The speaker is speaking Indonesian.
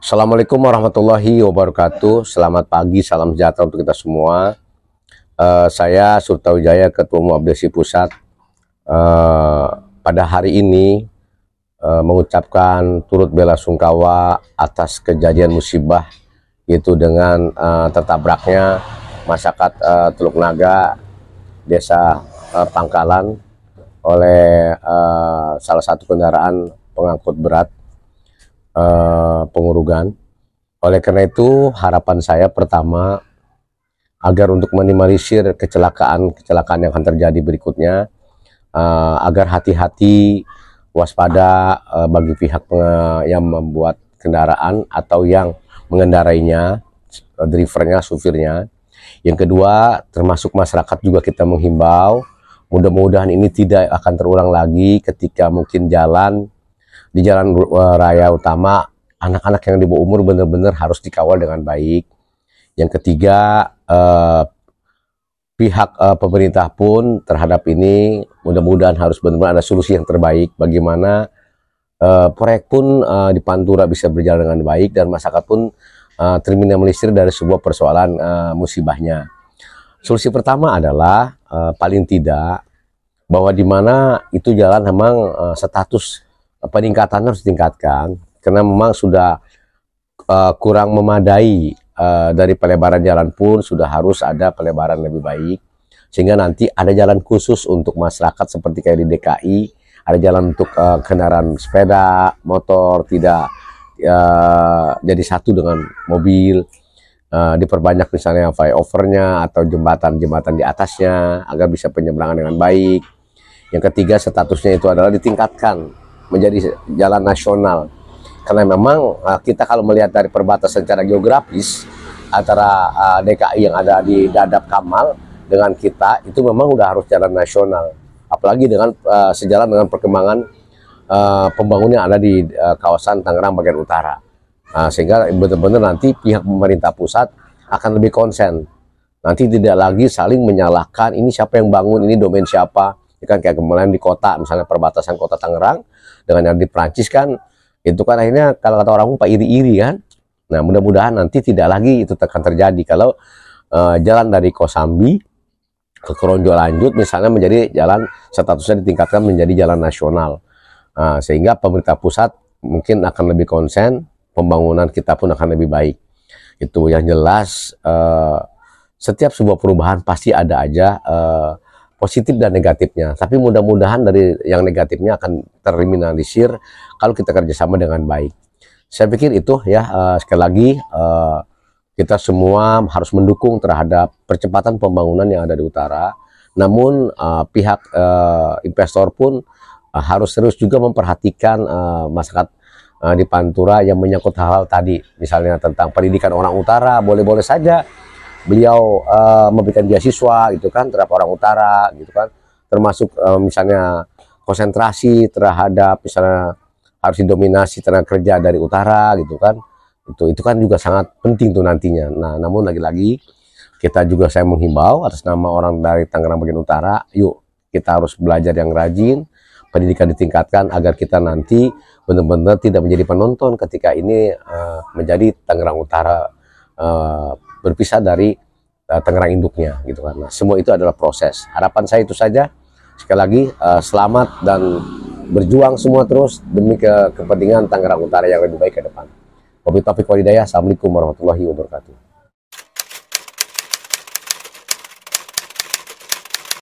Assalamualaikum warahmatullahi wabarakatuh. Selamat pagi, salam sejahtera untuk kita semua. Saya Surta Wijaya, Ketua Umum Abdesi Pusat. Pada hari ini mengucapkan turut bela sungkawa atas kejadian musibah, yaitu dengan tertabraknya masyarakat Teluk Naga, Desa Pangkalan oleh salah satu kendaraan pengangkut berat pengurugan. Oleh karena itu, harapan saya pertama agar untuk minimalisir kecelakaan yang akan terjadi berikutnya, agar hati-hati, waspada bagi pihak yang membuat kendaraan atau yang mengendarainya, drivernya, supirnya. Yang kedua, termasuk masyarakat juga kita menghimbau, mudah-mudahan ini tidak akan terulang lagi ketika mungkin di jalan raya utama, anak-anak yang di bawah umur benar-benar harus dikawal dengan baik. Yang ketiga, pihak pemerintah pun terhadap ini mudah-mudahan harus benar-benar ada solusi yang terbaik, bagaimana proyek pun di Pantura bisa berjalan dengan baik dan masyarakat pun terminimalisir dari sebuah persoalan musibahnya. Solusi pertama adalah paling tidak bahwa di mana itu jalan memang status peningkatan harus ditingkatkan, karena memang sudah kurang memadai. Dari pelebaran jalan pun sudah harus ada pelebaran lebih baik, sehingga nanti ada jalan khusus untuk masyarakat seperti kayak di DKI, ada jalan untuk kendaraan sepeda, motor, tidak jadi satu dengan mobil. Diperbanyak misalnya flyovernya atau jembatan-jembatan di atasnya agar bisa penyeberangan dengan baik. Yang ketiga, statusnya itu adalah ditingkatkan menjadi jalan nasional, karena memang kita kalau melihat dari perbatasan secara geografis antara DKI yang ada di Dadap Kamal dengan kita, itu memang udah harus jalan nasional, apalagi dengan sejalan dengan perkembangan pembangunan yang ada di kawasan Tangerang bagian utara. Sehingga benar-benar nanti pihak pemerintah pusat akan lebih konsen, nanti tidak lagi saling menyalahkan ini siapa yang bangun, ini domain siapa. Kan kayak kemarin di kota, misalnya perbatasan kota Tangerang dengan yang di Prancis kan, itu kan akhirnya kalau kata orang Pak iri-iri kan. Nah, mudah-mudahan nanti tidak lagi itu akan terjadi kalau jalan dari Kosambi ke Kronjo Lanjut misalnya menjadi jalan statusnya ditingkatkan menjadi jalan nasional. Sehingga pemerintah pusat mungkin akan lebih konsen, pembangunan kita pun akan lebih baik. Itu yang jelas, setiap sebuah perubahan pasti ada aja positif dan negatifnya, tapi mudah-mudahan dari yang negatifnya akan terminimalisir kalau kita kerjasama dengan baik. Saya pikir itu ya, sekali lagi kita semua harus mendukung terhadap percepatan pembangunan yang ada di utara. Namun pihak investor pun harus terus juga memperhatikan masyarakat di Pantura yang menyangkut hal-hal tadi, misalnya tentang pendidikan orang utara. Boleh-boleh saja beliau memberikan beasiswa gitu kan terhadap orang utara gitu kan, termasuk misalnya konsentrasi terhadap misalnya harus didominasi tenaga kerja dari utara gitu kan, itu kan juga sangat penting tuh nantinya. Nah, namun lagi-lagi kita juga, saya menghimbau atas nama orang dari Tangerang bagian utara, yuk kita harus belajar yang rajin, pendidikan ditingkatkan agar kita nanti benar-benar tidak menjadi penonton ketika ini menjadi Tangerang Utara berpisah dari Tangerang induknya gitu kan. Nah, semua itu adalah proses. Harapan saya itu saja. Sekali lagi selamat dan berjuang semua terus demi kepentingan Tangerang Utara yang lebih baik ke depan. Wabillahi taufiq wal hidayah. Assalamualaikum warahmatullahi wabarakatuh.